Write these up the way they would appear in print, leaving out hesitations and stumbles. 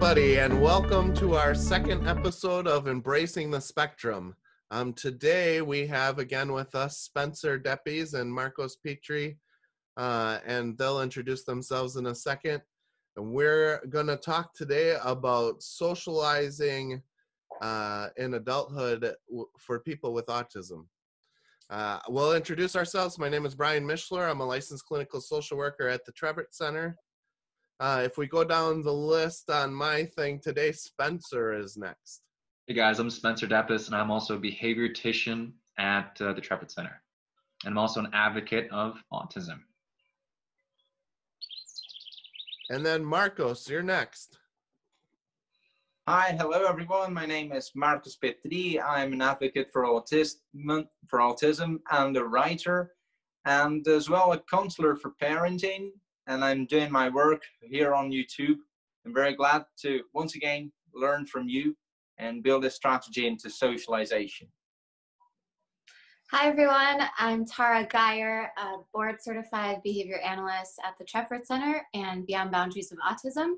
everybody, and welcome to our second episode of Embracing the Spectrum. Today we have again with us Spencer Deppes and Marcos Petrie, and they'll introduce themselves in a second. And we're going to talk today about socializing in adulthood for people with autism. We'll introduce ourselves. My name is Brian Mischler. I'm a licensed clinical social worker at the Trevett Center. If we go down the list on my thing today, Spencer is next. Hey guys, I'm Spencer Deppes, and I'm also a behaviortician at the Trevett Center. And I'm also an advocate of autism. And then Marcos, you're next. Hi, hello everyone. My name is Marcos Petrie. I'm an advocate for autism and a writer, and as well a counselor for parenting. And I'm doing my work here on YouTube. I'm very glad to once again learn from you and build a strategy into socialization. Hi everyone, I'm Tara Geyer, a board certified behavior analyst at the Trevett Center and Beyond Boundaries of Autism.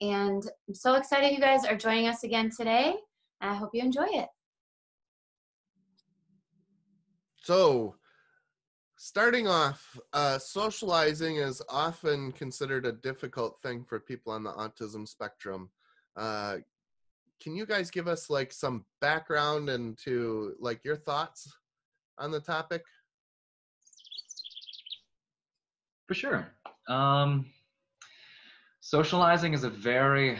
And I'm so excited you guys are joining us again today. And I hope you enjoy it. So, starting off, socializing is often considered a difficult thing for people on the autism spectrum. Can you guys give us like some background into like your thoughts on the topic? For sure. Socializing is a very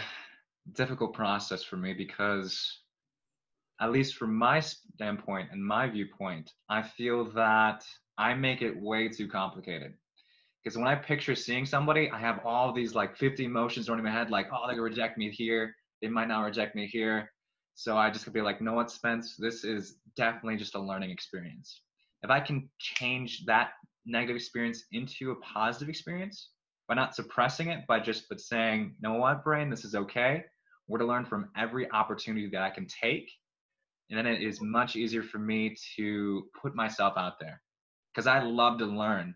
difficult process for me because, at least from my standpoint and my viewpoint, I feel that I make it way too complicated. Because when I picture seeing somebody, I have all these like 50 emotions running in my head, like, oh, they're gonna reject me here. They might not reject me here. So I just could be like, no, what, Spence, this is definitely just a learning experience. If I can change that negative experience into a positive experience by not suppressing it, but saying, you know what, brain, this is okay. We're to learn from every opportunity that I can take. And then it is much easier for me to put myself out there. Because I love to learn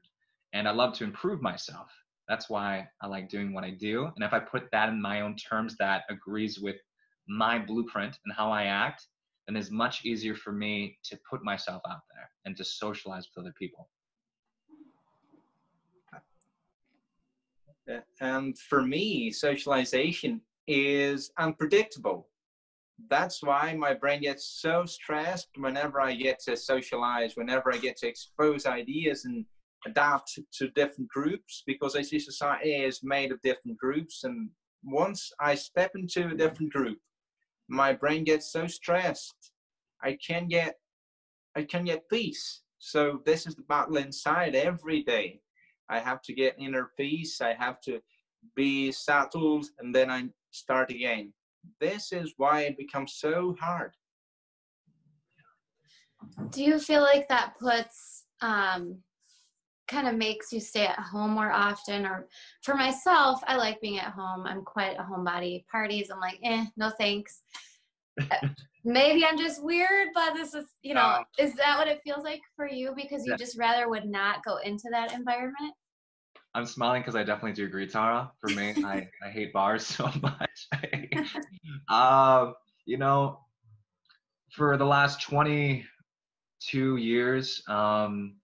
and I love to improve myself. That's why I like doing what I do. And if I put that in my own terms that agrees with my blueprint and how I act, then it's much easier for me to put myself out there and to socialize with other people. And for me, socialization is unpredictable. That's why my brain gets so stressed whenever I get to socialize, whenever I get to expose ideas and adapt to different groups, because I see society is made of different groups. And once I step into a different group, my brain gets so stressed, I can get peace. So this is the battle inside every day. I have to get inner peace. I have to be settled, and then I start again. This is why it becomes so hard. Do you feel like that puts, kind of makes you stay at home more often? Or for myself, I like being at home. I'm quite a homebody. Parties, I'm like, no thanks. Maybe I'm just weird, but this is, is that what it feels like for you? Because you just rather would not go into that environment? I'm smiling because I definitely do agree, Tara. For me, I hate bars so much. For the last 22 years, I'm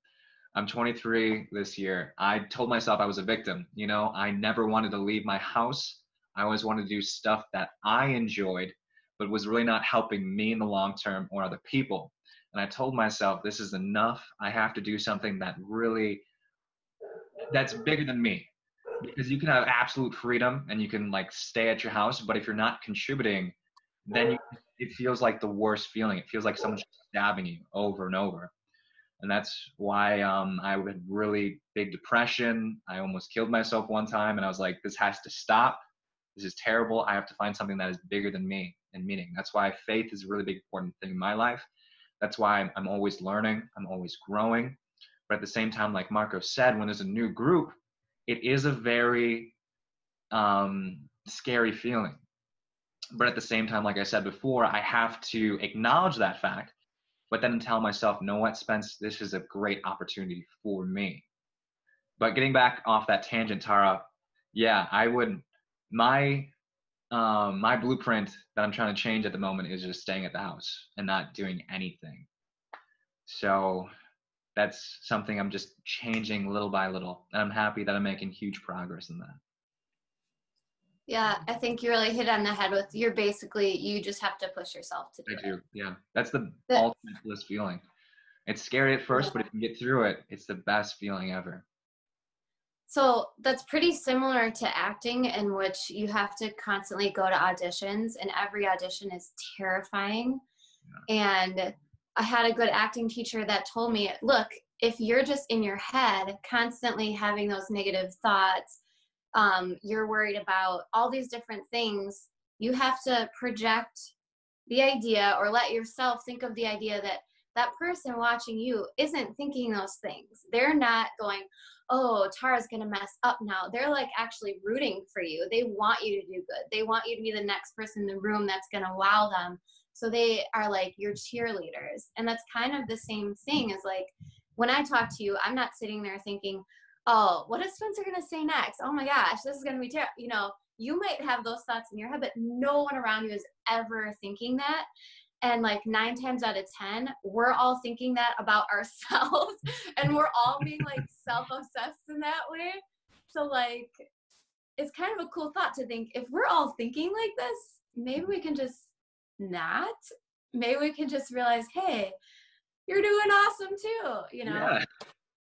23 this year. I told myself I was a victim. I never wanted to leave my house. I always wanted to do stuff that I enjoyed, but was really not helping me in the long term or other people. And I told myself, this is enough. I have to do something that's bigger than me, because you can have absolute freedom and you can like stay at your house, but if you're not contributing, then it feels like the worst feeling. It feels like someone's stabbing you over and over. And that's why I had really big depression. I almost killed myself one time, and I was like, this has to stop. This is terrible. I have to find something that is bigger than me and meaning. That's why faith is a really big important thing in my life. That's why I'm always learning. I'm always growing. But at the same time, like Marco said, when there's a new group, it is a very scary feeling. But at the same time, like I said before, I have to acknowledge that fact, but then tell myself, know what, Spence, this is a great opportunity for me. But getting back off that tangent, Tara, yeah, my my blueprint that I'm trying to change at the moment is just staying at the house and not doing anything. So that's something I'm just changing little by little. And I'm happy that I'm making huge progress in that. Yeah, I think you really hit on the head with you just have to push yourself to do it. I do, yeah. That's the ultimate bliss feeling. It's scary at first, but if you get through it, it's the best feeling ever. So that's pretty similar to acting, in which you have to constantly go to auditions, and every audition is terrifying. Yeah. And I had a good acting teacher that told me, look, if you're just in your head constantly having those negative thoughts, you're worried about all these different things, you have to project the idea or let yourself think of the idea that that person watching you isn't thinking those things. They're not going, oh, Tara's going to mess up now. They're like actually rooting for you. They want you to do good. They want you to be the next person in the room that's going to wow them. So they are like your cheerleaders. And that's kind of the same thing as like, when I talk to you, I'm not sitting there thinking, oh, what is Spencer going to say next? Oh my gosh, this is going to be terrible. You know, you might have those thoughts in your head, but no one around you is ever thinking that. And like 9 times out of 10, we're all thinking that about ourselves, and we're all being like self-obsessed in that way. So like, it's kind of a cool thought to think, if we're all thinking like this, maybe we can just not. Maybe we can just realize, hey, you're doing awesome too. You know, yeah.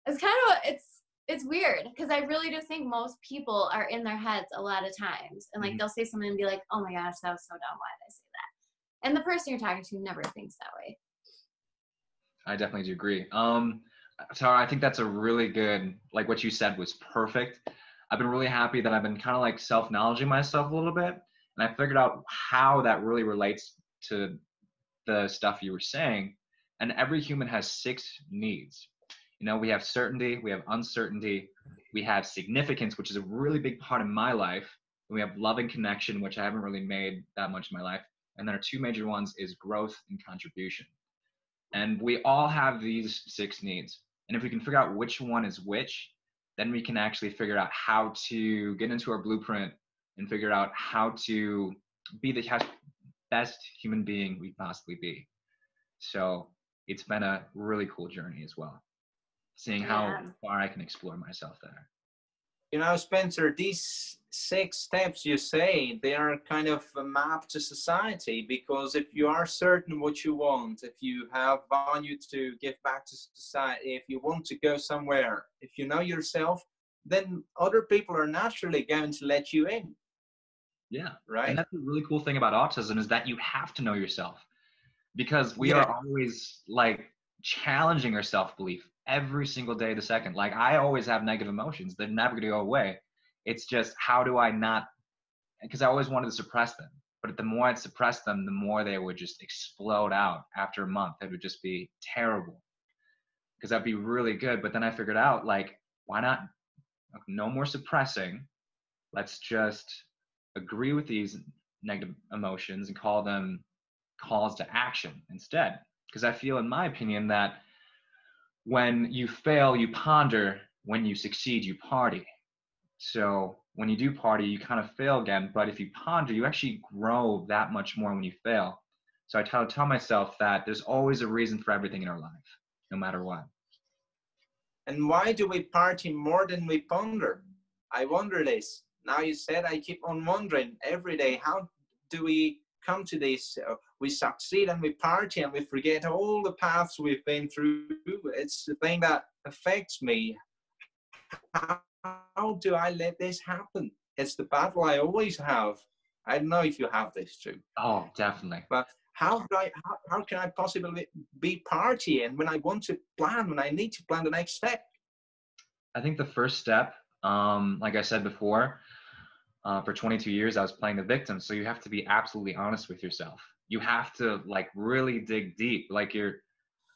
It's kind of it's weird, because I really do think most people are in their heads a lot of times, and like they'll say something and be like, oh my gosh, that was so dumb. Why did I say that? And the person you're talking to never thinks that way. I definitely do agree. Tara, I think that's a really good, like what you said was perfect. I've been really happy that I've been kind of like self-knowledging myself a little bit. And I figured out how that really relates to the stuff you were saying. And every human has 6 needs. You know, we have certainty, we have uncertainty, we have significance, which is a really big part of my life. And we have love and connection, which I haven't really made that much in my life. And then our 2 major ones is growth and contribution. And we all have these 6 needs. And if we can figure out which one is which, then we can actually figure out how to get into our blueprint and figure out how to be the best human being we possibly be. So it's been a really cool journey as well, seeing how far I can explore myself there. You know, Spencer, these 6 steps you say, they are kind of a map to society, because if you are certain what you want, if you have value to give back to society, if you want to go somewhere, if you know yourself, then other people are naturally going to let you in. Yeah. Right. And that's the really cool thing about autism, is that you have to know yourself, because we are always like challenging our self-belief every single day of the second. Like, I always have negative emotions. They're never going to go away. It's just, how do I not, because I always wanted to suppress them. But the more I'd suppress them, the more they would just explode out after a month. It would just be terrible, because that'd be really good. But then I figured out, like, why not? No more suppressing. Let's just agree with these negative emotions and call them calls to action instead. Because I feel, in my opinion, that when you fail, you ponder. When you succeed, you party. So when you do party, you kind of fail again. But if you ponder, you actually grow that much more when you fail. So I tell myself that there's always a reason for everything in our life, no matter what. And why do we party more than we ponder? I wonder this. Now you said, I keep on wondering every day, how do we come to this? We succeed and we party and we forget all the paths we've been through. It's the thing that affects me. How do I let this happen? It's the battle I always have. I don't know if you have this too. Oh, definitely. But how can I possibly be partying when I want to plan, when I need to plan the next step? I think the first step, like I said before, for 22 years, I was playing the victim. So you have to be absolutely honest with yourself. You have to like really dig deep. Like you're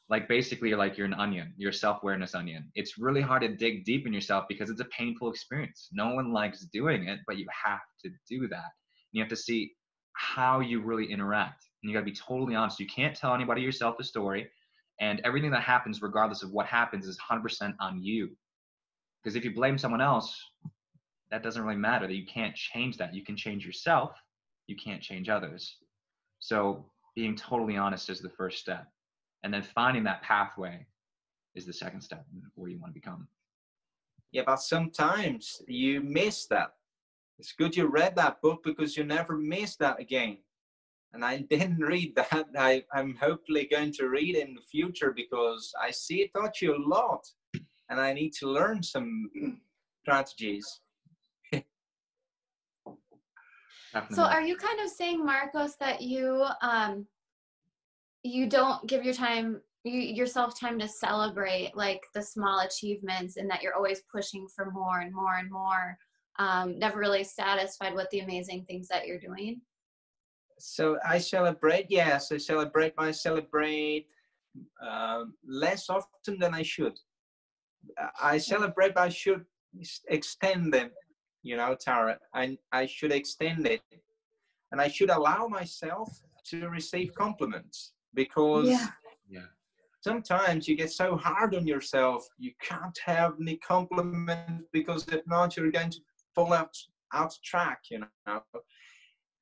an onion, you're a self-awareness onion. It's really hard to dig deep in yourself because it's a painful experience. No one likes doing it, but you have to do that. And you have to see how you really interact. And you got to be totally honest. You can't tell anybody yourself the story. And everything that happens, regardless of what happens, is 100% on you. Because if you blame someone else, that doesn't really matter. That you can't change that. You can change yourself, you can't change others. So being totally honest is the first step. And then finding that pathway is the second step where you want to become. Yeah, but sometimes you miss that. It's good you read that book because you never miss that again. And I didn't read that. I'm hopefully going to read it in the future because I see it taught you a lot. And I need to learn some strategies. So are you kind of saying, Marcos, that you don't give yourself time to celebrate like the small achievements, and that you're always pushing for more and more and more, never really satisfied with the amazing things that you're doing? So I celebrate, yes, I celebrate less often than I should. I celebrate, but I should extend them, you know, Tara. I should extend it. And I should allow myself to receive compliments, because sometimes you get so hard on yourself, you can't have any compliments, because if not, you're going to fall out of track, you know.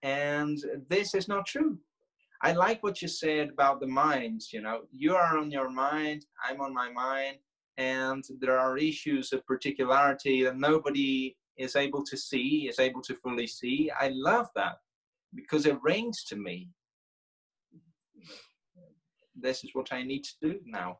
And this is not true. I like what you said about the minds, you know. You are on your mind, I'm on my mind, and there are issues of particularity that nobody is able to see, is able to fully see. I love that, because it rings to me. This is what I need to do now.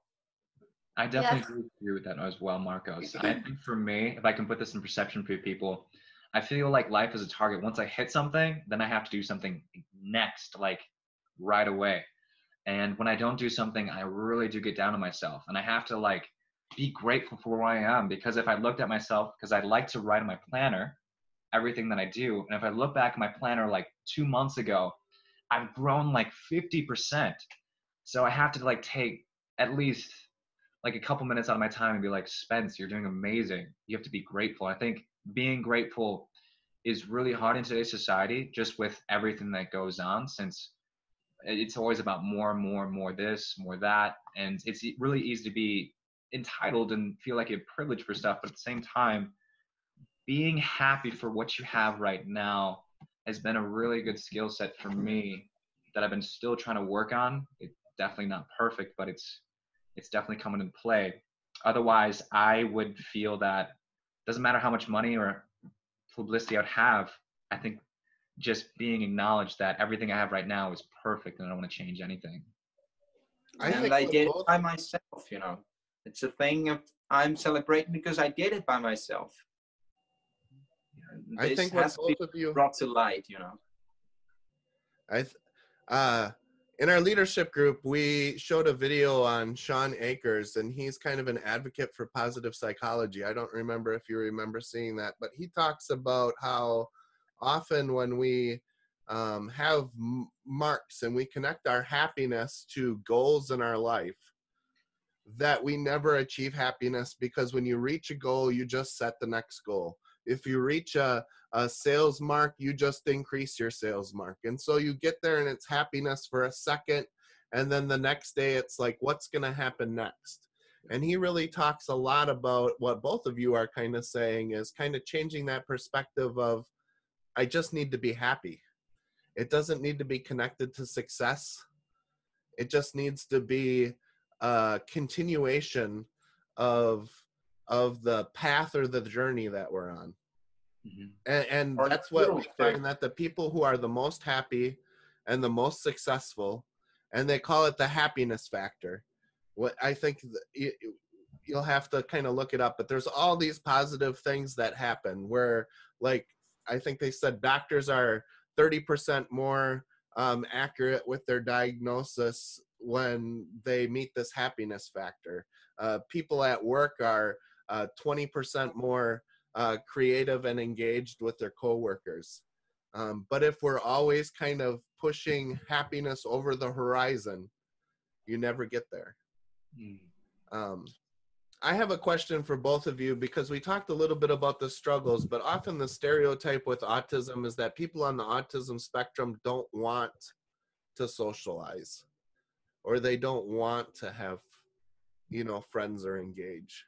I definitely agree with that as well, Marcos. I think for me, if I can put this in perception for people, I feel like life is a target. Once I hit something, then I have to do something next, like right away. And when I don't do something, I really do get down on myself. And I have to like be grateful for where I am, because if I looked at myself, because I like to write in my planner everything that I do, and if I look back at my planner like 2 months ago, I've grown like 50%. So I have to like take at least like a couple minutes out of my time and be like, Spence, you're doing amazing. You have to be grateful. I think being grateful is really hard in today's society, just with everything that goes on, since it's always about more and more and more this, more that. And it's really easy to be entitled and feel like you have privilege for stuff. But at the same time, being happy for what you have right now has been a really good skill set for me that I've been still trying to work on. It's definitely not perfect, but it's definitely coming into play. Otherwise, I would feel that it doesn't matter how much money or publicity I'd have. I think just being acknowledged that everything I have right now is perfect and I don't want to change anything. I did it by myself, you know. It's a thing of I'm celebrating because I did it by myself. I think what both of you brought to light, you know. In our leadership group, we showed a video on Sean Akers, and he's kind of an advocate for positive psychology. I don't remember if you remember seeing that, but he talks about how often when we have marks and we connect our happiness to goals in our life, that we never achieve happiness, because when you reach a goal, you just set the next goal. If you reach a sales mark, you just increase your sales mark. And so you get there and it's happiness for a second. And then the next day it's like, what's going to happen next? And he really talks a lot about what both of you are kind of saying, is kind of changing that perspective of, I just need to be happy. It doesn't need to be connected to success. It just needs to be a continuation of the path or the journey that we're on. And that's what we find, that the people who are the most happy and the most successful, and they call it the happiness factor. What I think you'll have to kind of look it up, but there's all these positive things that happen where, like, I think they said doctors are 30% more accurate with their diagnosis when they meet this happiness factor. People at work are 20% more creative and engaged with their coworkers. But if we're always kind of pushing happiness over the horizon, you never get there. I have a question for both of you, because we talked a little bit about the struggles, but often the stereotype with autism is that people on the autism spectrum don't want to socialize, or they don't want to have, you know, friends or engage.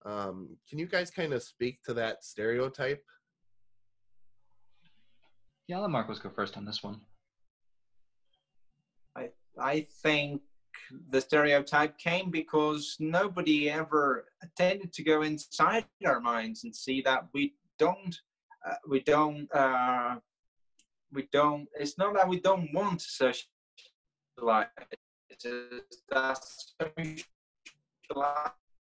Can you guys kind of speak to that stereotype? Yeah, I'll let Marcos go first on this one. I think the stereotype came because nobody ever tended to go inside our minds and see that we don't. It's not that we don't want to socialize. It's that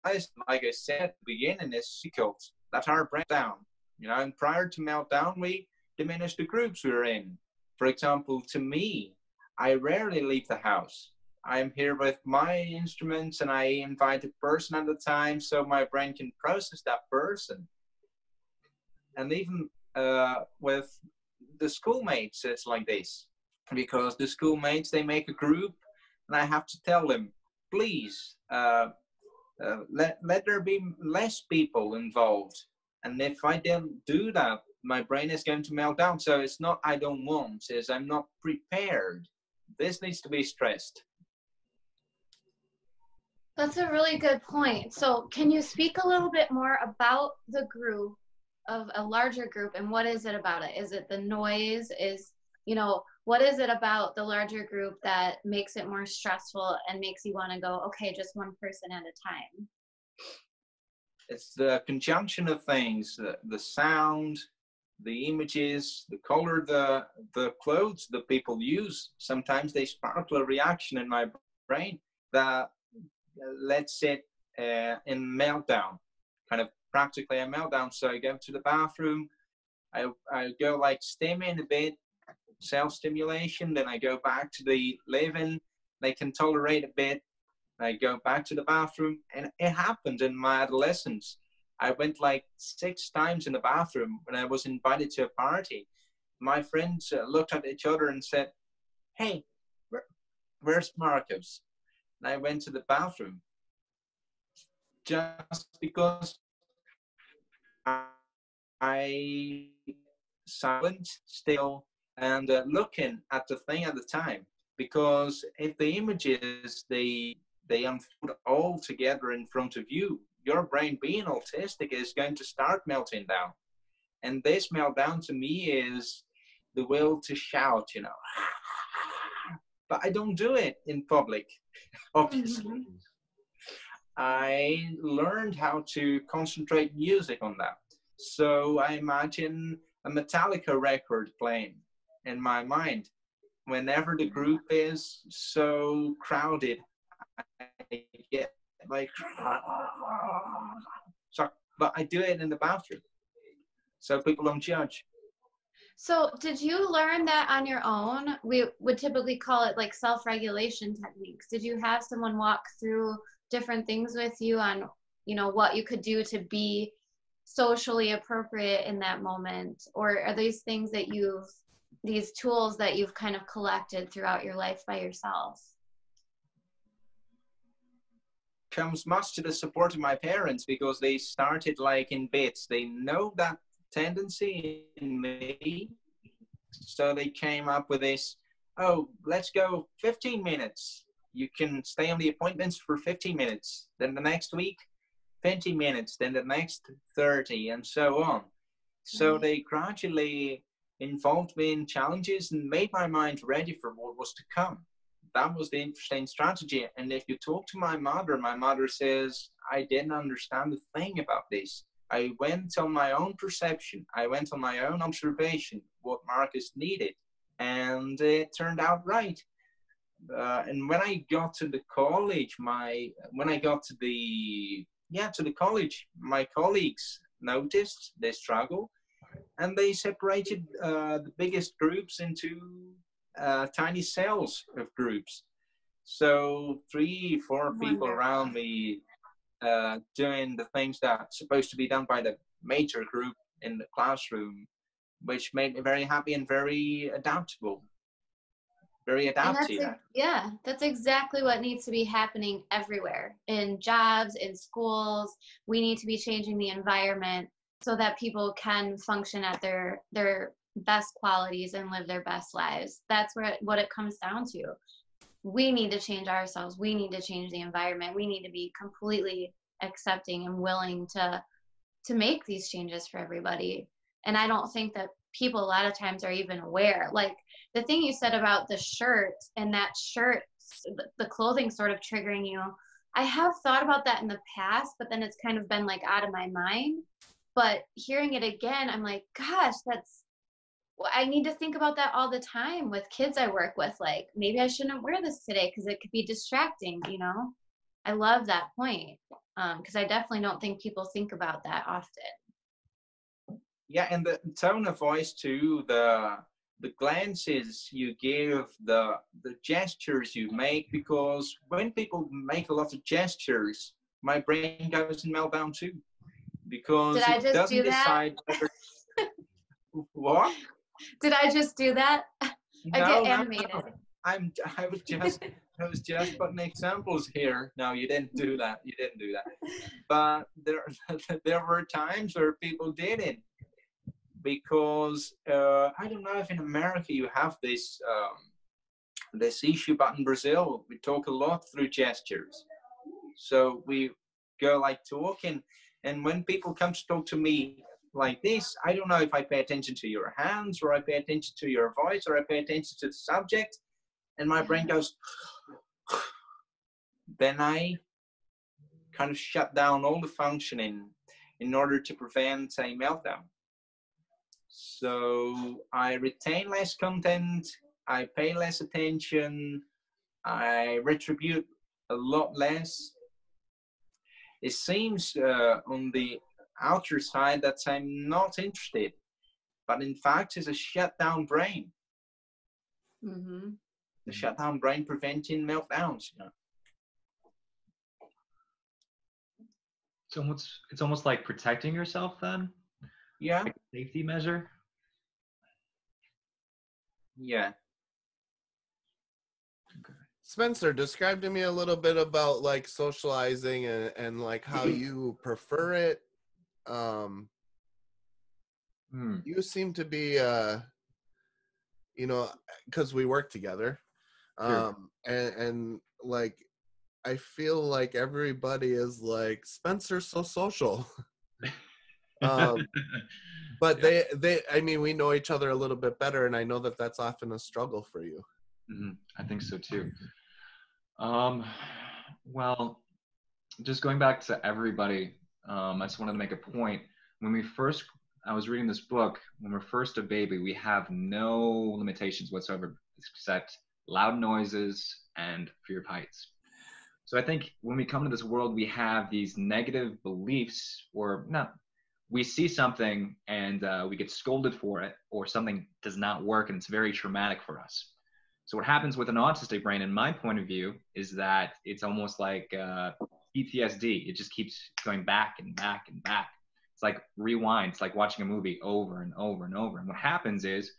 socializing, like I said at the beginning, is difficult. That our brain down. And prior to meltdown, we diminish the groups we're in. For example, to me, I rarely leave the house. I'm here with my instruments and I invite a person at a time so my brain can process that person. And even with the schoolmates, it's like this. Because the schoolmates, they make a group and I have to tell them, please, let there be less people involved. And if I don't do that, my brain is going to melt down. So it's not I don't want, it's I'm not prepared. This needs to be stressed. That's a really good point. So can you speak a little bit more about the group, of a larger group, and what is it about it? Is it the noise? What is it about the larger group that makes it more stressful and makes you want to go, okay, just one person at a time? It's the conjunction of things, the sound, the images, the color, the clothes that people use. Sometimes they sparkle a reaction in my brain that lets it in meltdown, kind of practically a meltdown. So I go to the bathroom, I go like stimming a bit, self-stimulation, then I go back to the living, they can tolerate a bit, I go back to the bathroom. And it happened in my adolescence. I went like 6 times in the bathroom when I was invited to a party. My friends looked at each other and said, hey, where's Marcos? And I went to the bathroom just because I silent still and looking at the thing at the time. Because if the images, they unfold all together in front of you, your brain, being autistic, is going to start melting down. And this meltdown to me is the will to shout, But I don't do it in public, obviously. I learned how to concentrate music on that. So I imagine a Metallica record playing in my mind. Whenever the group is so crowded, I get like, so, but I do it in the bathroom, so people don't judge. So did you learn that on your own? We would typically call it like self-regulation techniques. Did you have someone walk through different things with you on, what you could do to be socially appropriate in that moment? Or are these things that these tools that you've kind of collected throughout your life by yourself? Comes much to the support of my parents, because they started like in bits. They know that tendency in me. So they came up with this, let's go 15 minutes. You can stay on the appointments for 15 minutes. Then the next week, 20 minutes. Then the next 30, and so on. So they gradually involved me in challenges and made my mind ready for what was to come. That was the interesting strategy. And if you talk to my mother says, I didn't understand a thing about this. I went on my own perception. I went on my own observation, what Marcus needed. And it turned out right. And when I got to the college, my colleagues noticed the struggle, and they separated the biggest groups into tiny cells of groups. So 3-4 people around me doing the things that's supposed to be done by the major group in the classroom, which made me very happy and very adaptable. Very adaptive. That's exactly what needs to be happening everywhere. In jobs, in schools, we need to be changing the environment so that people can function at their best qualities and live their best lives. That's what it comes down to. We need to change ourselves. We need to change the environment. We need to be completely accepting and willing to make these changes for everybody. And I don't think that people a lot of times are even aware. Like the thing you said about the shirt and that shirt, the clothing sort of triggering you. I have thought about that in the past, but then it's kind of been like out of my mind. But hearing it again, I'm like, gosh, I need to think about that all the time with kids I work with. Like, maybe I shouldn't wear this today because it could be distracting, you know? I love that point, because I definitely don't think people think about that often. Yeah, and the tone of voice too, the glances you give, the gestures you make, because when people make a lot of gestures, my brain goes in meltdown too, because Did I it just doesn't do that? decide whether, what? Did I just do that? I get animated. No. I was just putting examples here. No, you didn't do that. You didn't do that. But there were times where people did it, because I don't know if in America you have this this issue, but in Brazil we talk a lot through gestures. So we go like talking, and when people come to talk to me like this, I don't know if I pay attention to your hands, or I pay attention to your voice, or I pay attention to the subject, and my brain goes, then I kind of shut down all the functioning in order to prevent a meltdown. So I retain less content, I pay less attention, I retribute a lot less. It seems on the outer side that I'm not interested, but in fact it's a shut down brain. Mm-hmm. The shutdown brain preventing meltdowns. You know? It's almost like protecting yourself then? Yeah. Like a safety measure? Yeah. Okay. Spencer, describe to me a little bit about like socializing and like how you prefer it. You seem to be, you know, because we work together. Sure. And like I feel like everybody is like, Spencer's so social. But Yeah. they I mean, we know each other a little bit better, and I know that that's often a struggle for you. I think so too. Well, just going back to everybody, I just wanted to make a point. I was reading this book, when we're first a baby, we have no limitations whatsoever except loud noises and fear of heights. So I think when we come to this world, we have these negative beliefs, or not. We see something and we get scolded for it, or something does not work and it's very traumatic for us. So what happens with an autistic brain, in my point of view, is that it's almost like PTSD. It just keeps going back and back and back. It's like rewind. It's like watching a movie over and over and over. And what happens is,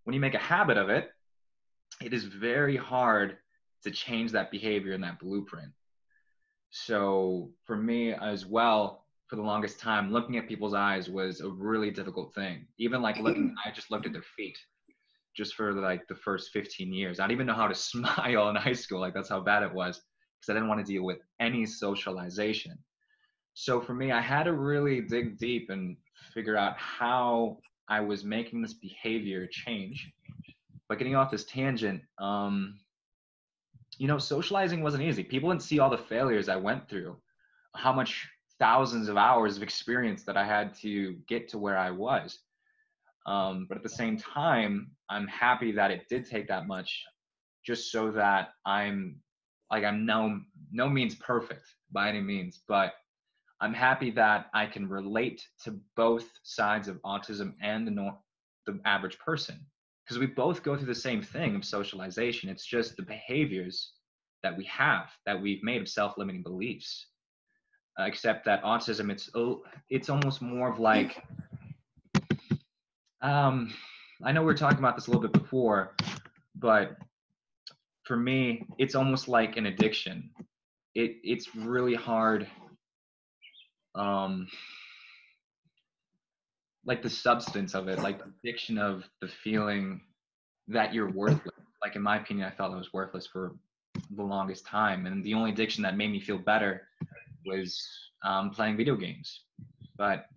when you make a habit of it, it is very hard to change that behavior and that blueprint. So for me as well, for the longest time, looking at people's eyes was a really difficult thing. Even like I just looked at their feet just for like the first 15 years. I didn't even know how to smile in high school. Like that's how bad it was, because I didn't want to deal with any socialization. So for me, I had to really dig deep and figure out how I was making this behavior change. But getting off this tangent, you know, socializing wasn't easy. People didn't see all the failures I went through, how much thousands of hours of experience that I had to get to where I was. But at the same time, I'm happy that it did take that much, just so that I'm no means perfect by any means, but I'm happy that I can relate to both sides of autism and the average person, because we both go through the same thing of socialization. It's just the behaviors that we have, that we've made of self-limiting beliefs. Except that autism, it's almost more of like, I know we were talking about this a little bit before, but for me, it's almost like an addiction. It's really hard. Like the substance of it, like the addiction of the feeling that you're worthless. Like in my opinion, I felt I was worthless for the longest time, and the only addiction that made me feel better was playing video games. But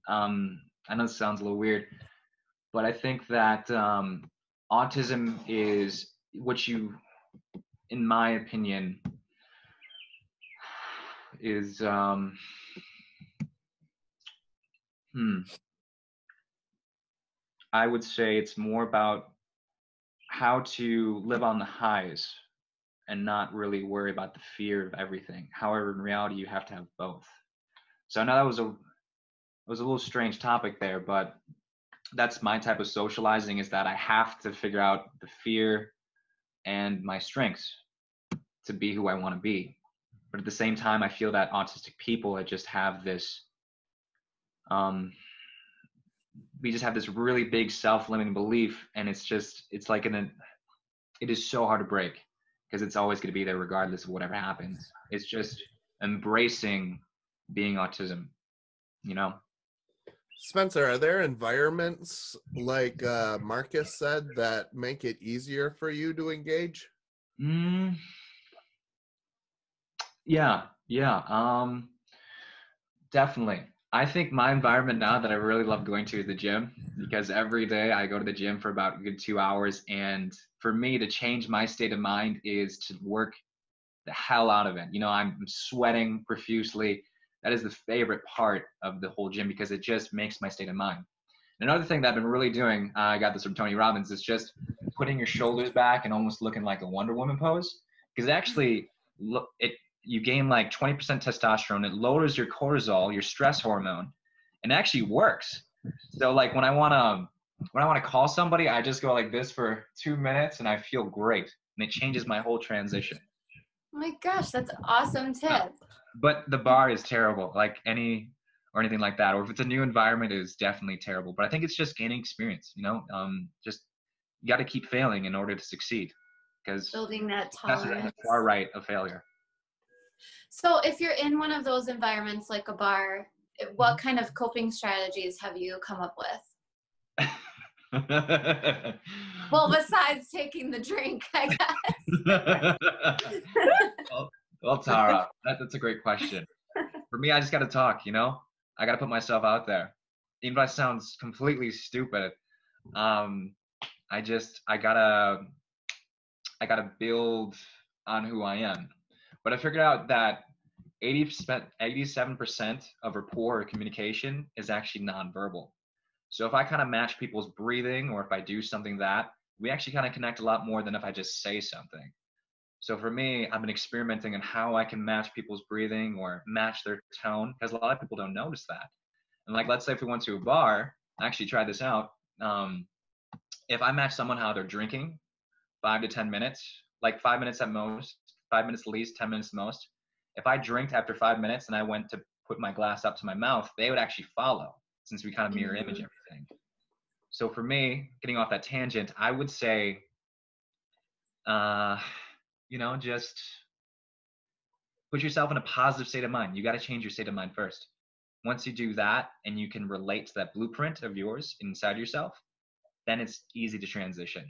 I know this sounds a little weird, But I think that autism is what you, in my opinion, is I would say it's more about how to live on the highs and not really worry about the fear of everything. However, in reality, you have to have both. So I know that was a little strange topic there, but that's my type of socializing, is that I have to figure out the fear and my strengths to be who I want to be. But at the same time, I feel that autistic people just have this, we just have this really big self-limiting belief, and it's like it is so hard to break, because it's always going to be there regardless of whatever happens. It's just embracing being autism, you know? Spencer, are there environments like Marcus said that make it easier for you to engage? Yeah, definitely. I think my environment now that I really love going to is the gym, because every day I go to the gym for about a good 2 hours, and for me to change my state of mind is to work the hell out of it. You know, I'm sweating profusely. That is the favorite part of the whole gym, because it just makes my state of mind. Another thing that I've been really doing, I got this from Tony Robbins, is just putting your shoulders back and almost looking like a Wonder Woman pose, because actually you gain like 20% testosterone. It lowers your cortisol, your stress hormone, and it actually works. So like when I want to call somebody, I just go like this for 2 minutes and I feel great, and it changes my whole transition. Oh my gosh, that's an awesome tip. But the bar is terrible, like anything like that. Or if it's a new environment, it is definitely terrible. But I think it's just gaining experience, you know? Just you got to keep failing in order to succeed, because Building that that's tolerance. the far right of failure. So if you're in one of those environments like a bar, what kind of coping strategies have you come up with? Well, besides taking the drink, I guess. well, Tara, that's a great question. For me, I just got to talk, you know? I got to put myself out there. Even if that sounds completely stupid, I gotta build on who I am. But I figured out that 87% of rapport or communication is actually nonverbal. So if I kind of match people's breathing, or if I do something that, we actually kind of connect a lot more than if I just say something. So for me, I've been experimenting on how I can match people's breathing or match their tone, because a lot of people don't notice that. And like, let's say if we went to a bar, I actually tried this out. If I match someone how they're drinking, 5 to 10 minutes, like 5 minutes at most, 5 minutes least, 10 minutes most. If I drinked after 5 minutes and I went to put my glass up to my mouth, they would actually follow, since we kind of mirror image everything. So for me, getting off that tangent, I would say, you know, just put yourself in a positive state of mind. You got to change your state of mind first. Once you do that and you can relate to that blueprint of yours inside yourself, then it's easy to transition.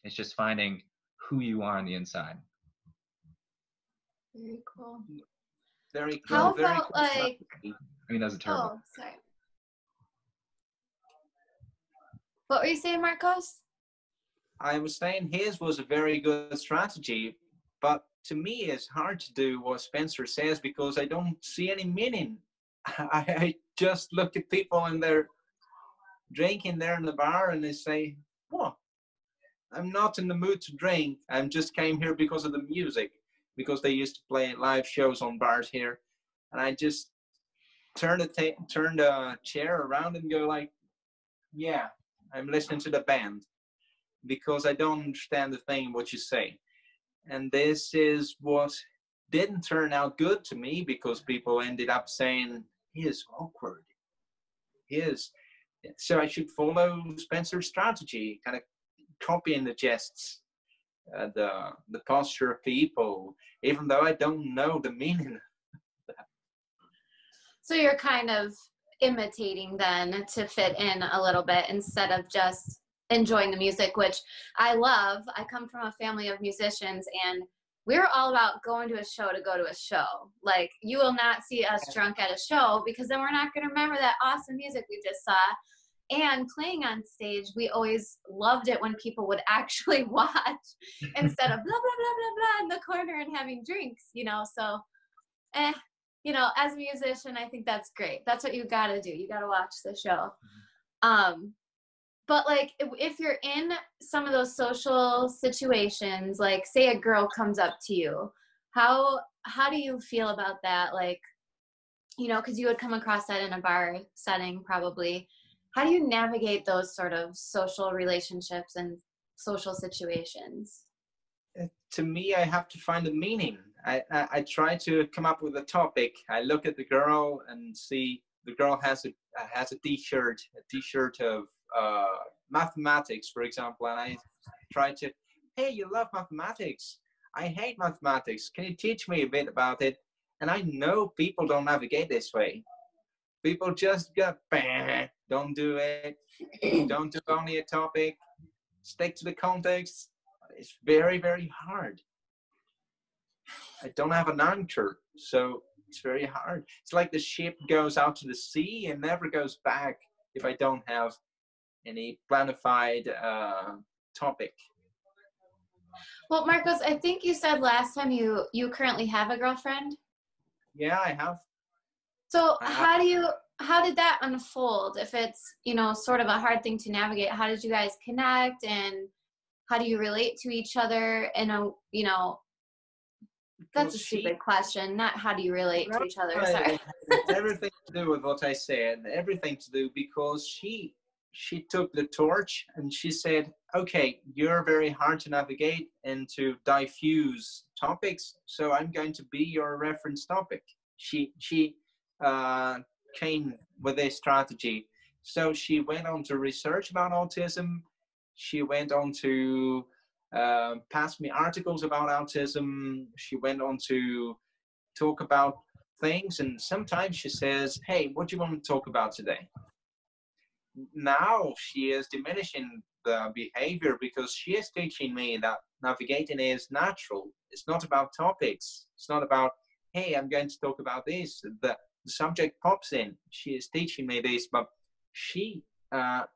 It's just finding who you are on the inside. Very cool. Very cool. How Very about cool. like, I mean, that was a terrible. oh, sorry. What were you saying, Marcos? I was saying his was a very good strategy, but to me it's hard to do what Spencer says, because I don't see any meaning. I just look at people and they're drinking there in the bar and they say, "What? I'm not in the mood to drink. I just came here because of the music," because they used to play live shows on bars here. And I just turn the chair around and go like, "Yeah, I'm listening to the band," because I don't understand the thing what you say. And this is what didn't turn out good to me, because people ended up saying, "He is awkward. He is." So I should follow Spencer's strategy, kind of copying the gests, the posture of people, even though I don't know the meaning of that. So you're kind of imitating then to fit in a little bit, instead of just enjoying the music, which I love. I come from a family of musicians, and we're all about going to a show to go to a show. Like, you will not see us drunk at a show, because then we're not going to remember that awesome music we just saw. And playing on stage, we always loved it when people would actually watch instead of blah, blah, blah, blah, blah in the corner and having drinks, you know? So, you know, as a musician, I think that's great. That's what you got to do. You got to watch the show. But like, if you're in some of those social situations, like say a girl comes up to you, how do you feel about that? Like, you know, because you would come across that in a bar setting probably. How do you navigate those sort of social relationships and social situations? To me, I have to find a meaning. I try to come up with a topic. I look at the girl and see the girl has a t-shirt of mathematics, for example, and I try to, hey, you love mathematics. I hate mathematics. Can you teach me a bit about it? And I know people don't navigate this way. People just go, bah, don't do it. Don't do only a topic. Stick to the context. It's very, very hard. I don't have an anchor, so it's very hard. It's like the ship goes out to the sea and never goes back if I don't have any planified topic. Well, Marcos, I think you said last time you currently have a girlfriend. Yeah, I have. So how did that unfold? If it's, you know, sort of a hard thing to navigate, how did you guys connect and how do you relate to each other in a, you know, that's a stupid question, not how do you relate to each other, sorry. Everything to do with what I said, everything to do because she took the torch and she said, okay, you're very hard to navigate and to diffuse topics, so I'm going to be your reference topic. She came with a strategy. So she went on to research about autism. She went on to pass me articles about autism. She went on to talk about things. And sometimes she says, hey, what do you want to talk about today? Now she is diminishing the behavior because she is teaching me that navigating is natural. It's not about topics. It's not about, hey, I'm going to talk about this. The subject pops in. She is teaching me this, but she kind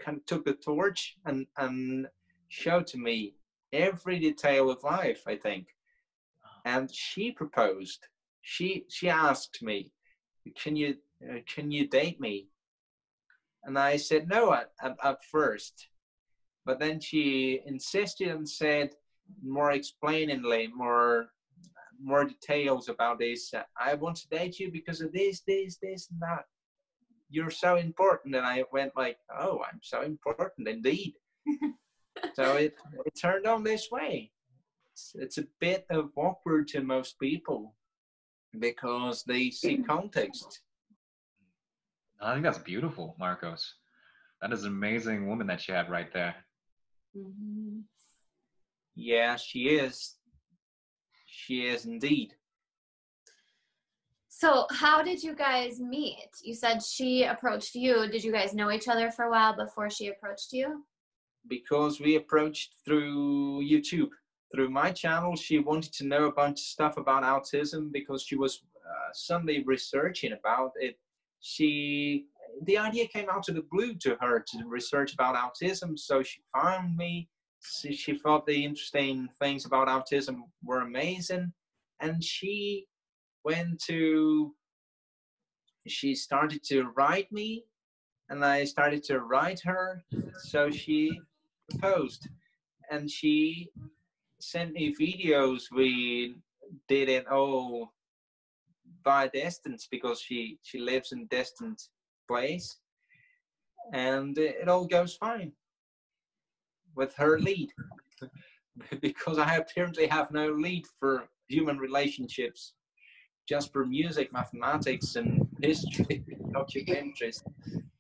of took the torch and showed to me every detail of life, I think. And she proposed. She asked me, can you date me? And I said no at first. But then she insisted and said more explainingly, more details about this. I want to date you because of this, and that. You're so important. And I went like, oh, I'm so important indeed. So it turned on this way. It's a bit of awkward to most people because they see context. I think that's beautiful, Marcos. That is an amazing woman that you have right there. Mm-hmm. Yeah, she is. She is indeed. So how did you guys meet? You said she approached you. Did you guys know each other for a while before she approached you? Because we approached through YouTube. Through my channel, she wanted to know a bunch of stuff about autism because she was suddenly researching about it. The idea came out of the blue to her to research about autism, so she found me. She thought the interesting things about autism were amazing, and she started to write me, and I started to write her, so she proposed, and she sent me videos. We did it all by distance because she lives in a distant place, and it all goes fine with her lead because I apparently have no lead for human relationships, just for music, mathematics, and history, documentaries,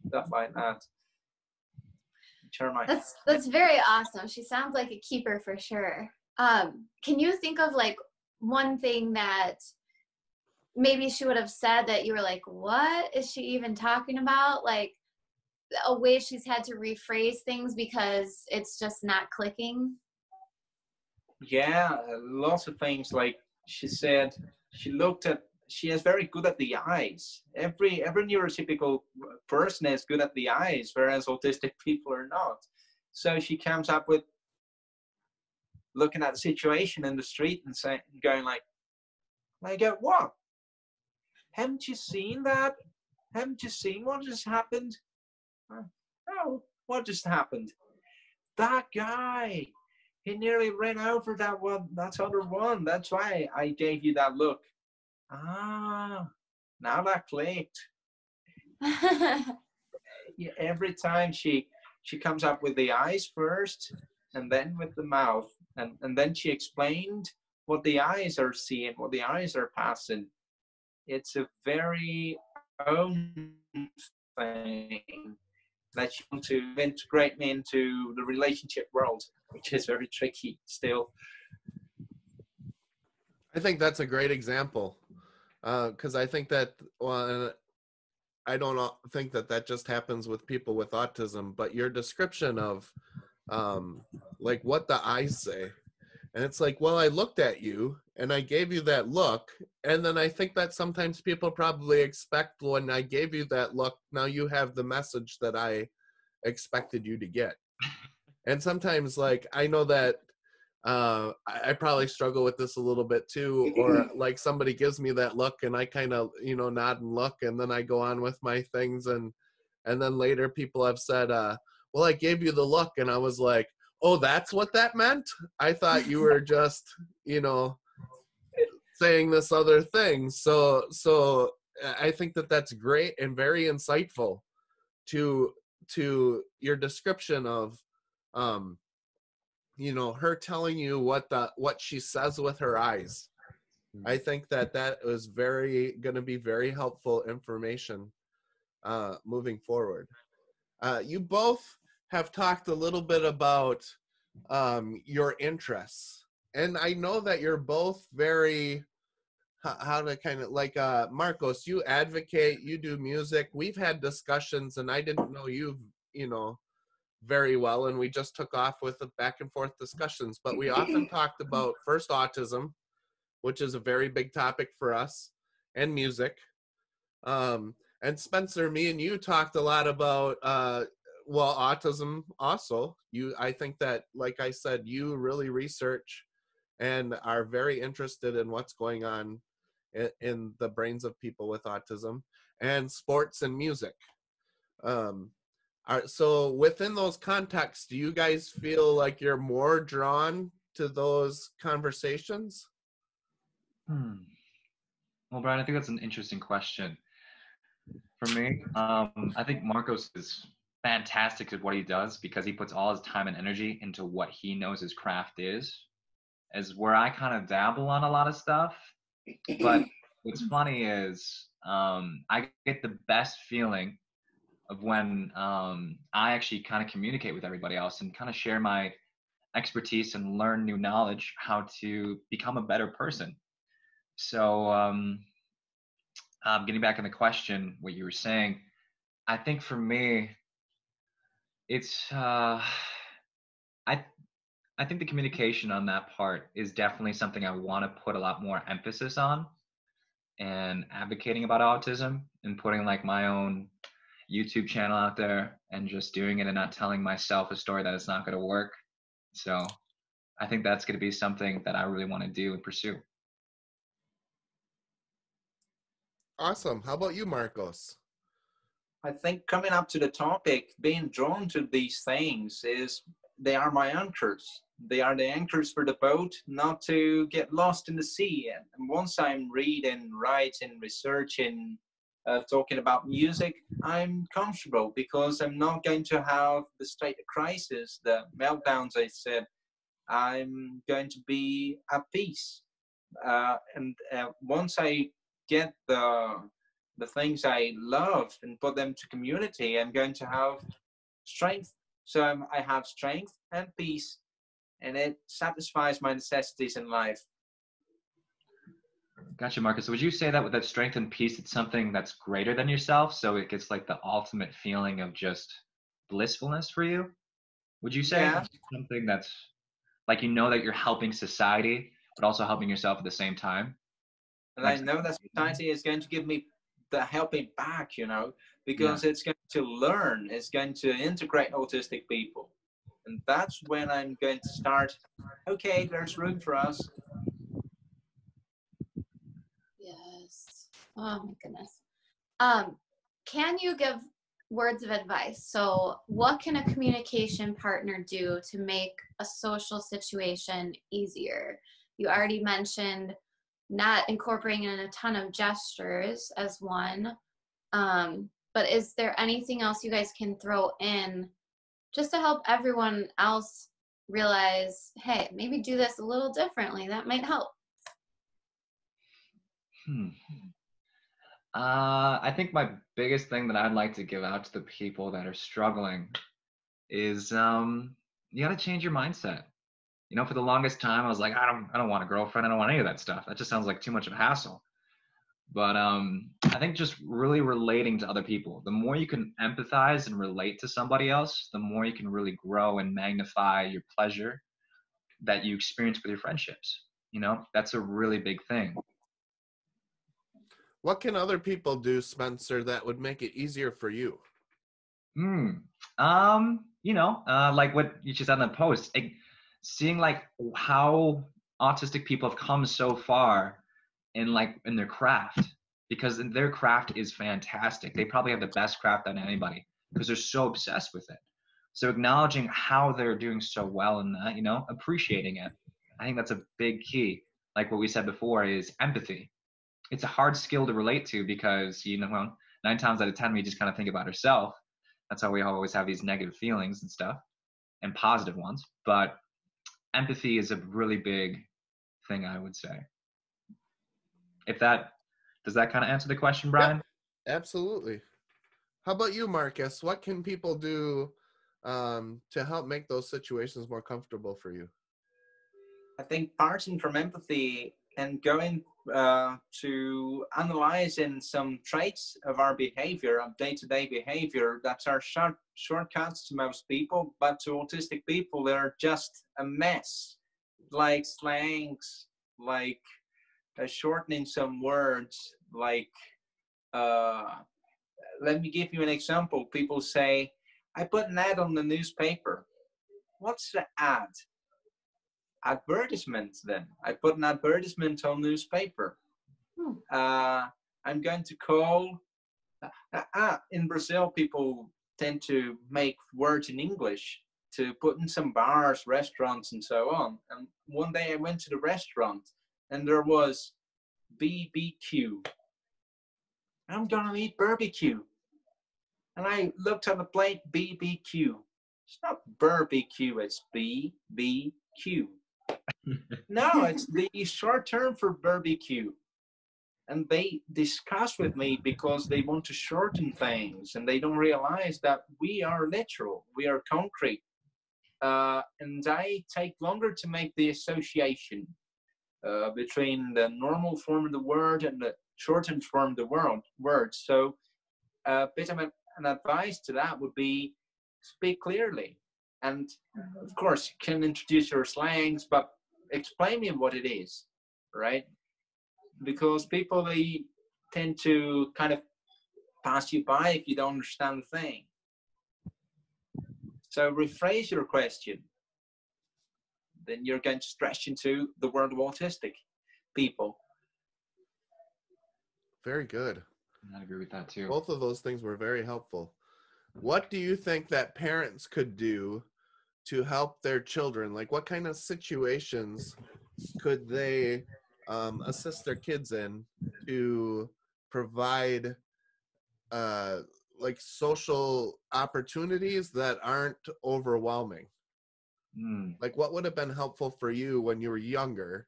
stuff like that. That's very awesome. She sounds like a keeper for sure. Can you think of like one thing that maybe she would have said that you were like, what is she even talking about? Like a way she's had to rephrase things because it's just not clicking? Yeah, lots of things. Like she said, she she is very good at the eyes. Every neurotypical person is good at the eyes, whereas autistic people are not. So she comes up with looking at the situation in the street and saying, going like, I go, what? Haven't you seen that? Haven't you seen what just happened? No, what just happened? That guy, he nearly ran over that one, that other one. That's why I gave you that look. Ah, now that clicked. Yeah, every time she comes up with the eyes first and then with the mouth, and then she explained what the eyes are seeing, what the eyes are passing. It's a very own thing that you want to integrate me into the relationship world, which is very tricky still. I think that's a great example, because I think that, well, I don't think that that just happens with people with autism, but your description of like what the eyes say. And it's like, well, I looked at you and I gave you that look. And then I think that sometimes people probably expect when I gave you that look, now you have the message that I expected you to get. And sometimes, like, I know that I probably struggle with this a little bit too, or like somebody gives me that look and I kind of, you know, nod and look, and then I go on with my things. And then later people have said, well, I gave you the look. And I was like, oh, that's what that meant? I thought you were just, you know, saying this other thing. So I think that that's great and very insightful to your description of, you know, her telling you what she says with her eyes. I think that was going to be very helpful information moving forward. You both have talked a little bit about your interests, and I know that you're both very, how to kind of like, Marcos, you advocate, you do music. We've had discussions, and I didn't know you know, very well, and we just took off with the back and forth discussions, but we often talked about first autism, which is a very big topic for us, and music. And Spencer, me and you talked a lot about well, autism also. I think that, like I said, you really research and are very interested in what's going on in the brains of people with autism, and sports and music. So within those contexts, do you guys feel like you're more drawn to those conversations? Well, Brian, I think that's an interesting question. For me, I think Marcos is fantastic at what he does because he puts all his time and energy into what he knows his craft is, as where I kind of dabble on a lot of stuff. But what's funny is I get the best feeling of when I actually kind of communicate with everybody else and kind of share my expertise and learn new knowledge, how to become a better person. So getting back on the question, what you were saying, I think for me, it's I think the communication on that part is definitely something I want to put a lot more emphasis on, and advocating about autism and putting like my own YouTube channel out there and just doing it and not telling myself a story that it's not going to work. So I think that's going to be something that I really want to do and pursue. Awesome. How about you, Marcos? I think coming up to the topic, being drawn to these things they are my anchors. They are the anchors for the boat, not to get lost in the sea. And once I'm reading, writing, researching, talking about music, I'm comfortable because I'm not going to have the state of crisis, the meltdowns. I said, I'm going to be at peace. And once I get the things I love and put them to community, I'm going to have strength. So I have strength and peace, and it satisfies my necessities in life. Gotcha, Marcus. So would you say that with that strength and peace, it's something that's greater than yourself? So it gets like the ultimate feeling of just blissfulness for you? Would you say Yeah. something that's like, you know, that you're helping society, but also helping yourself at the same time? And I know that society is going to give me the helping back, you know, because Yeah. it's going to learn, it's going to integrate autistic people. And that's when I'm going to start, okay, there's room for us. Yes. Oh my goodness. Can you give words of advice? So what can a communication partner do to make a social situation easier? You already mentioned not incorporating in a ton of gestures as one. But is there anything else you guys can throw in just to help everyone else realize, hey, maybe do this a little differently? That might help. I think my biggest thing that I'd like to give out to the people that are struggling is you got to change your mindset. You know, for the longest time, I was like, I don't want a girlfriend. I don't want any of that stuff. That just sounds like too much of a hassle. But I think just really relating to other people. The more you can empathize and relate to somebody else, the more you can really grow and magnify your pleasure that you experience with your friendships. You know, that's a really big thing. What can other people do, Spencer, that would make it easier for you? You know, like what you just said in the post, seeing like how autistic people have come so far in their craft, because their craft is fantastic. They probably have the best craft than anybody because they're so obsessed with it. So acknowledging how they're doing so well in that, you know, appreciating it. I think that's a big key. Like what we said before is empathy. It's a hard skill to relate to because, you know, well, 9 times out of 10, we just kind of think about ourselves. That's how we always have these negative feelings and stuff, and positive ones. But empathy is a really big thing, I would say. Does that kind of answer the question, Brian? Yeah, absolutely. How about you, Marcus? What can people do to help make those situations more comfortable for you? I think parting from empathy and going to analyzing some traits of our behavior, of day-to-day behavior, that's our shortcuts to most people, but to autistic people, they're just a mess. Like slangs, like shortening some words, like, let me give you an example. People say, I put an ad on the newspaper. What's the ad? Advertisement then. I put an advertisement on newspaper. I'm going to call, in Brazil, people tend to make words in English to put in some bars, restaurants, and so on. And one day I went to the restaurant and there was BBQ. I'm gonna eat barbecue. And I looked at the plate, BBQ. It's not barbecue, it's BBQ. No, it's the short term for barbecue. And they discuss with me because they want to shorten things and they don't realize that we are literal, we are concrete. And I take longer to make the association between the normal form of the word and the shortened form of the word. So a bit of an advice to that would be speak clearly. And of course, you can introduce your slangs, but explain me what it is, right? Because people, they tend to kind of pass you by if you don't understand the thing. So rephrase your question. Then you're going to stretch into the world of autistic people. Very good. I agree with that too. Both of those things were very helpful. What do you think that parents could do to help their children? Like, what kind of situations could they assist their kids in to provide like social opportunities that aren't overwhelming? Like, what would have been helpful for you when you were younger?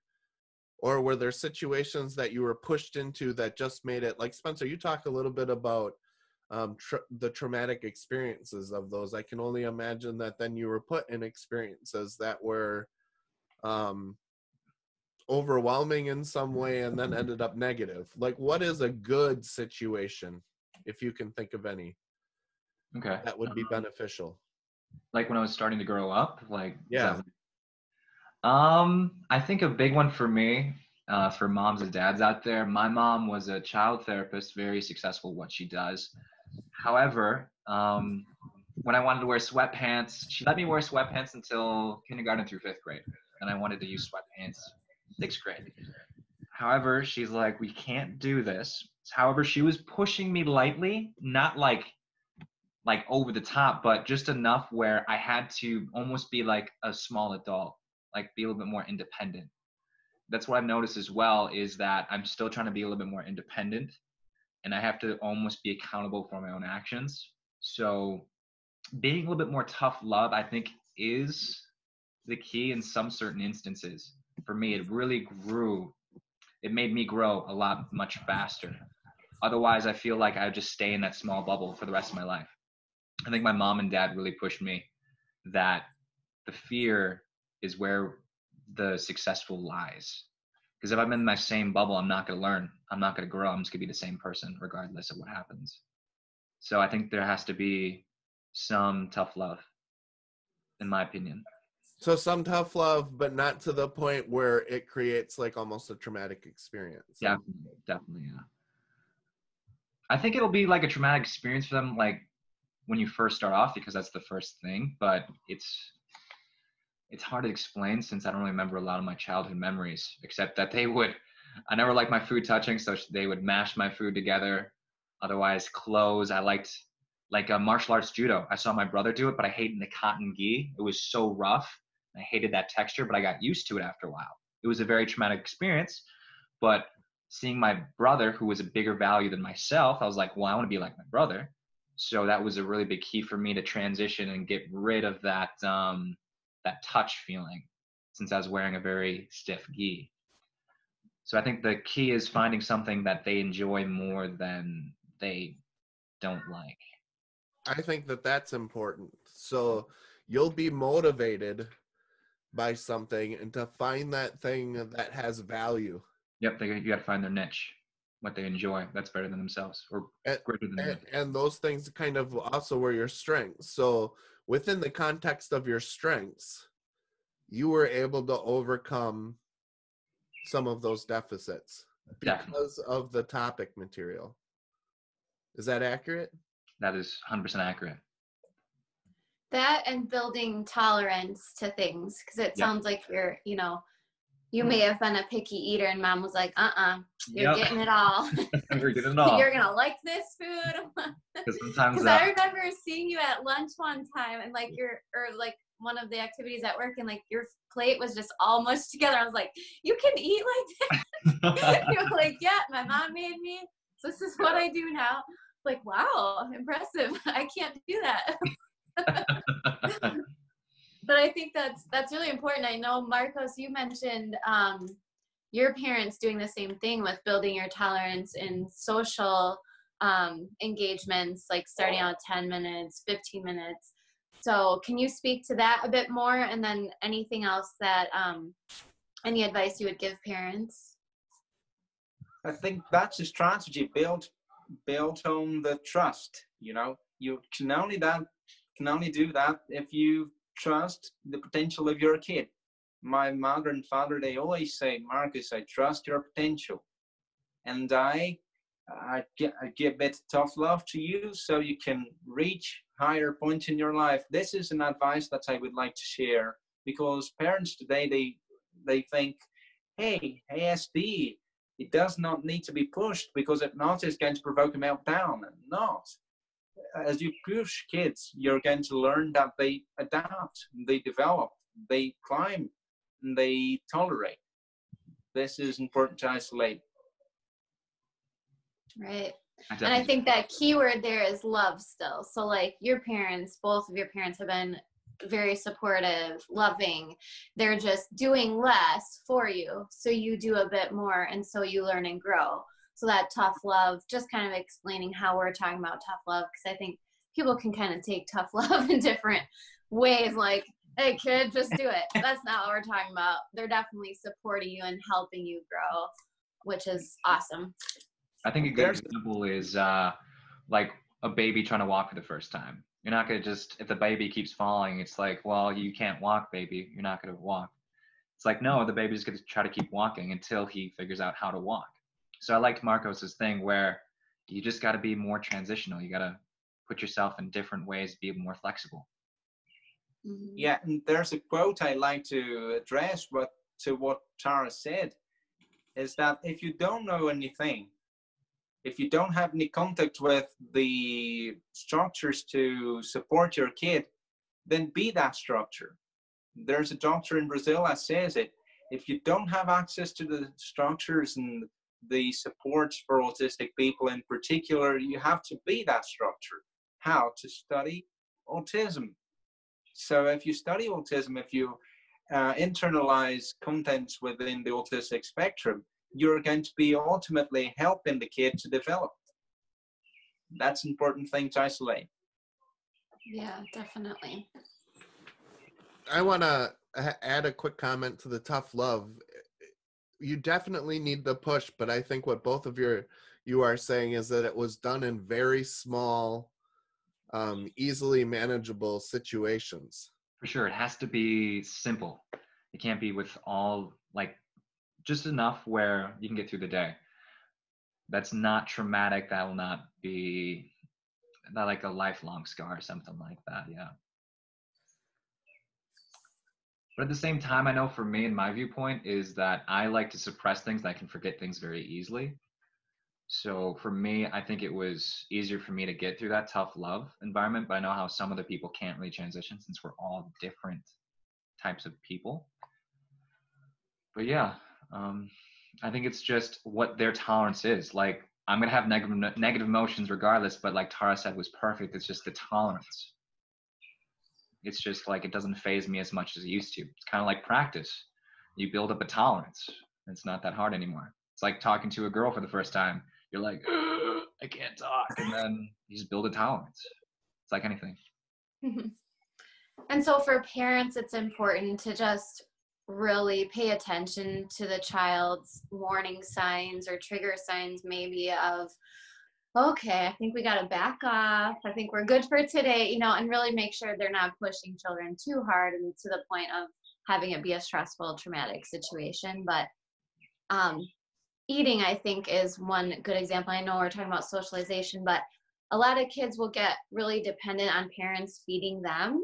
Or were there situations that you were pushed into that just made it, like Spencer, you talked a little bit about the traumatic experiences of those. I can only imagine that then you were put in experiences that were overwhelming in some way and then ended up negative. Like, what is a good situation, if you can think of any, okay, that would be beneficial? Like when I was starting to grow up, like, yeah. I think a big one for me for moms and dads out there. My mom was a child therapist, very successful at what she does. However, when I wanted to wear sweatpants, she let me wear sweatpants until kindergarten through 5th grade. And I wanted to use sweatpants 6th grade. However, she's like, we can't do this. However, she was pushing me lightly, not like over the top, but just enough where I had to almost be like a small adult, like be a little bit more independent. That's what I've noticed as well, is that I'm still trying to be a little bit more independent, and I have to almost be accountable for my own actions. So being a little bit more tough love, I think, is the key in some certain instances. For me, it really it made me grow a lot much faster. Otherwise, I feel like I would just stay in that small bubble for the rest of my life. I think my mom and dad really pushed me that the fear is where the successful lies. Because if I'm in my same bubble, I'm not going to learn. I'm not going to grow. I'm just going to be the same person regardless of what happens. So I think there has to be some tough love, in my opinion. So some tough love, but not to the point where it creates like almost a traumatic experience. Yeah, definitely, yeah. I think it'll be like a traumatic experience for them, like when you first start off, because that's the first thing. But it's hard to explain since I don't really remember a lot of my childhood memories, except that I never liked my food touching, so they would mash my food together. Otherwise, clothes. I liked like martial arts judo. I saw my brother do it, but I hated the cotton gi. It was so rough. I hated that texture, but I got used to it after a while. It was a very traumatic experience, but seeing my brother, who was a bigger value than myself, I was like, well, I want to be like my brother. So that was a really big key for me to transition and get rid of that touch feeling, since I was wearing a very stiff gi. So I think the key is finding something that they enjoy more than they don't like. I think that that's important. So you'll be motivated by something, and to find that thing that has value. Yep, you got to find their niche, what they enjoy. That's better than themselves, or greater than them. And those things kind of also were your strengths. So within the context of your strengths, you were able to overcome some of those deficits because of the topic material. Is that accurate? That is 100% accurate. That and building tolerance to things, because it sounds like you may have been a picky eater and mom was like, you're getting it all. We're getting it all. You're going to like this food. Because I remember seeing you at lunch one time, and like one of the activities at work, and like your plate was just all mushed together. I was like, you can eat like that? You're like, yeah, my mom made me. So this is what I do now. Like, wow, impressive. I can't do that. But I think that's really important. I know, Marcos, you mentioned your parents doing the same thing with building your tolerance in social engagements, like starting out 10 minutes, 15 minutes. So can you speak to that a bit more? And then anything else that, any advice you would give parents? I think that's a strategy built on the trust. You can only do that if you trust the potential of your kid. My mother and father, they always say, Marcus, I trust your potential, and I give a bit tough love to you so you can reach higher points in your life. This is an advice that I would like to share, because parents today, they think, hey, ASD, it does not need to be pushed because if not, it's going to provoke a meltdown. Not. As you push kids, you're going to learn that they adapt, they develop, they climb, and they tolerate. This is important to isolate. Right. And I think that keyword there is love still. So like your parents, both of your parents have been very supportive, loving. They're just doing less for you, so you do a bit more, and so you learn and grow. So that tough love, just kind of explaining how we're talking about tough love, because I think people can kind of take tough love in different ways, like, hey kid, just do it. That's not what we're talking about. They're definitely supporting you and helping you grow, which is awesome. I think a good example is like a baby trying to walk for the first time. You're not going to just, if the baby keeps falling, it's like, well, you can't walk, baby. You're not going to walk. It's It's like, no, the baby's going to try to keep walking until he figures out how to walk. So I liked Marcos's thing where you just got to be more transitional. You got to put yourself in different ways, be more flexible. Yeah, and there's a quote I like to address what Tara said, is that if you don't know anything, if you don't have any contact with the structures to support your kid, then be that structure. There's a doctor in Brazil that says it. If you don't have access to the structures and the supports for autistic people in particular, you have to be that structure. How? To study autism. So if you study autism, if you internalize contents within the autistic spectrum, you're going to be ultimately helping the kid to develop. That's an important thing to isolate. Yeah, definitely. I want to add a quick comment to the tough love. You definitely need the push, but I think what both of you are saying is that it was done in very small, easily manageable situations. For sure, it has to be simple. It can't be with all, like, just enough where you can get through the day. That's not traumatic. That will not be not like a lifelong scar or something like that. Yeah. But at the same time, I know for me, and my viewpoint is that I like to suppress things. I can forget things very easily. So for me, I think it was easier for me to get through that tough love environment. But I know how some other people can't really transition since we're all different types of people. But yeah, I think it's just what their tolerance is. Like, I'm going to have negative emotions regardless, but like Tara said was perfect. It's just the tolerance. It's just like, it doesn't faze me as much as it used to. It's kind of like practice. You build up a tolerance. It's not that hard anymore. It's like talking to a girl for the first time. You're like, I can't talk. And then you just build a tolerance. It's like anything. And so for parents, it's important to just really pay attention to the child's warning signs or trigger signs, maybe of, okay, I think we got to back off. I think we're good for today, you know, and really make sure they're not pushing children too hard and to the point of having it be a stressful, traumatic situation. But eating, I think, is one good example. I know we're talking about socialization, but a lot of kids will get really dependent on parents feeding them.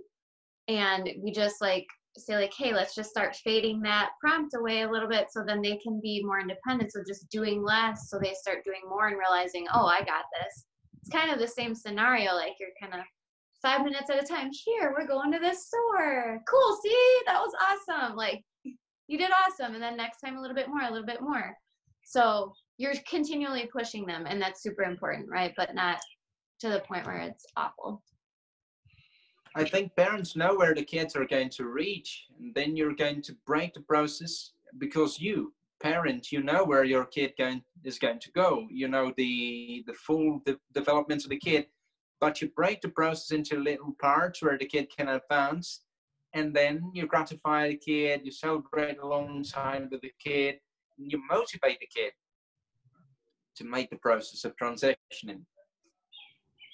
And we just like say like, hey, let's just start fading that prompt away a little bit so then they can be more independent. So just doing less, so they start doing more and realizing, oh, I got this. It's kind of the same scenario, like you're kind of 5 minutes at a time. Here, we're going to this store. Cool, see, that was awesome. Like, you did awesome. And then next time a little bit more, a little bit more. So you're continually pushing them, and that's super important, right? But not to the point where it's awful. I think parents know where the kids are going to reach, and then you're going to break the process because you, parent, you know where your kid is going to go. You know the full development of the kid, but you break the process into little parts where the kid can advance, and then you gratify the kid, you celebrate alongside with the kid, and you motivate the kid to make the process of transitioning.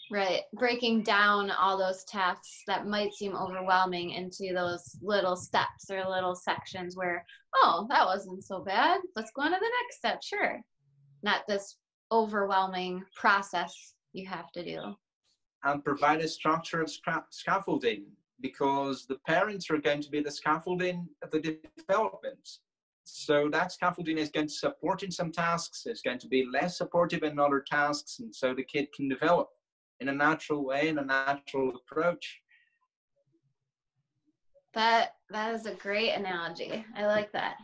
Right. Breaking down all those tasks that might seem overwhelming into those little steps or little sections where, oh, that wasn't so bad. Let's go on to the next step. Sure. Not this overwhelming process you have to do. And provide a structure of scaffolding, because the parents are going to be the scaffolding of the development. So that scaffolding is going to support in some tasks. It's going to be less supportive in other tasks. And so the kid can develop in a natural way, in a natural approach. That is a great analogy. I like that.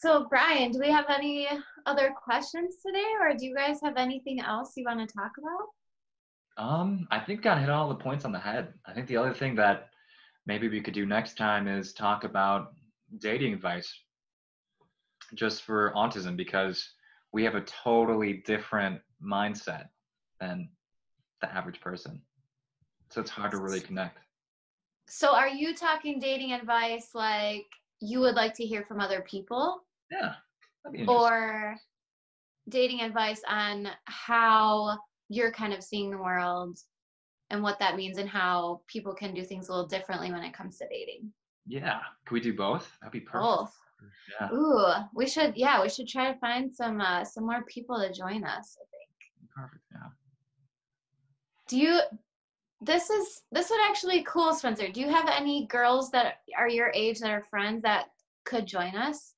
So Brian, do we have any other questions today, or do you guys have anything else you want to talk about? I think I hit all the points on the head. I think the other thing that maybe we could do next time is talk about dating advice just for autism, because we have a totally different mindset than the average person. So it's hard to really connect. So are you talking dating advice like you would like to hear from other people? Yeah, that'd be interesting. Or dating advice on how you're kind of seeing the world and what that means and how people can do things a little differently when it comes to dating? Yeah. Can we do both? That'd be perfect. Both. Yeah. Ooh, we should try to find some more people to join us, I think. Perfect. Yeah. This would actually be cool, Spencer. Do you have any girls that are your age that are friends that could join us?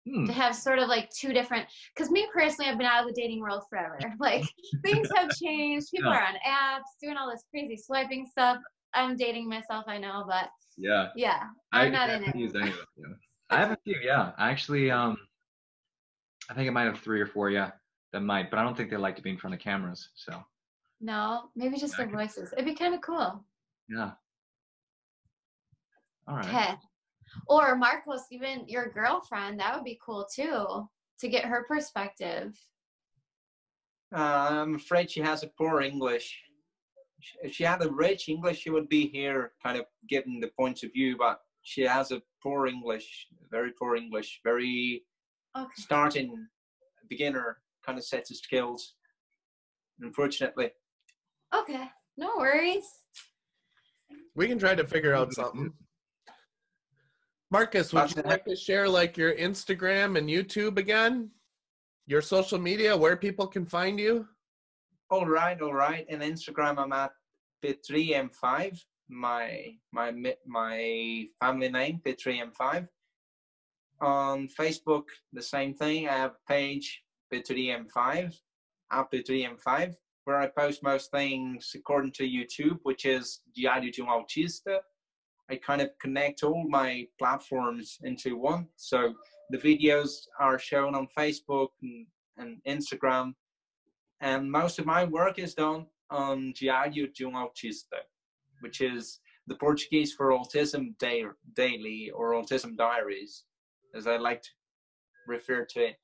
To have sort of like two different, because me personally, I've been out of the dating world forever. Like things have changed. People are on apps doing all this crazy swiping stuff. I'm dating myself, I know, but yeah, I'm not in it. Use any of it, yeah. I have a few, yeah. Actually, I think I might have 3 or 4, yeah, that might, but I don't think they like to be in front of cameras. So no, maybe just their voices. It'd be kind of cool. Yeah. All right. Okay. Or Marcos, even your girlfriend, that would be cool too, to get her perspective. I'm afraid she has a poor English. If she had a rich English, she would be here kind of giving the points of view, but she has a poor English, very poor English, very starting beginner kind of sets of skills, unfortunately. Okay, no worries. We can try to figure out something. Marcus, would you like to share like your Instagram and YouTube again? Your social media, where people can find you? All right. In Instagram, I'm at bit3m5, my family name, bit3m5. On Facebook, the same thing. I have a page, bit3m5, at bit3m5, where I post most things according to YouTube, which is Diário de Autista. I kind of connect all my platforms into one. So the videos are shown on Facebook and Instagram. And most of my work is done on Diário de Autista, which is the Portuguese for Autism Daily or Autism Diaries, as I like to refer to it.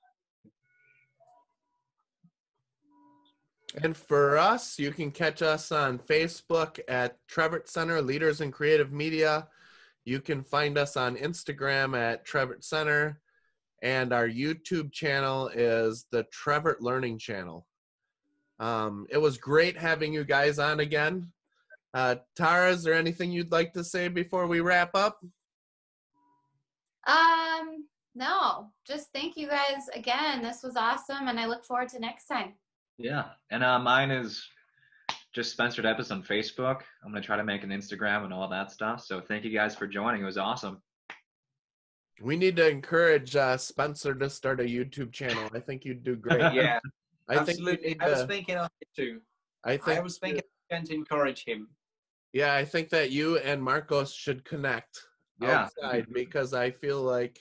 And for us, you can catch us on Facebook at Trevert Center, Leaders in Creative Media. You can find us on Instagram at Trevert Center. And our YouTube channel is the Trevert Learning Channel. It was great having you guys on again. Tara, is there anything you'd like to say before we wrap up? No, just thank you guys again. This was awesome, and I look forward to next time. Yeah, and mine is just Spencer Deppis on Facebook. I'm going to try to make an Instagram and all that stuff. So thank you guys for joining. It was awesome. We need to encourage Spencer to start a YouTube channel. I think you'd do great. Yeah, absolutely. I was thinking of it too. I was thinking to encourage him. Yeah, I think that you and Marcos should connect outside because I feel like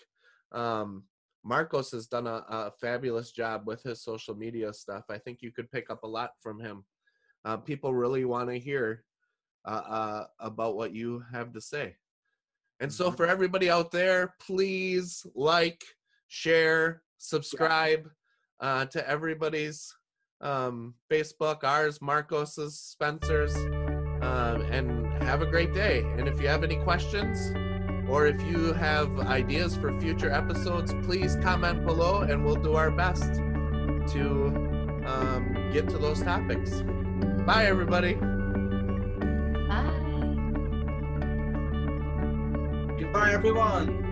Marcos has done a fabulous job with his social media stuff. I think you could pick up a lot from him. People really want to hear about what you have to say. And so for everybody out there, please like, share, subscribe to everybody's Facebook, ours, Marcos's, Spencer's, and have a great day. And if you have any questions or if you have ideas for future episodes, please comment below and we'll do our best to get to those topics. Bye, everybody. Bye. Goodbye, everyone.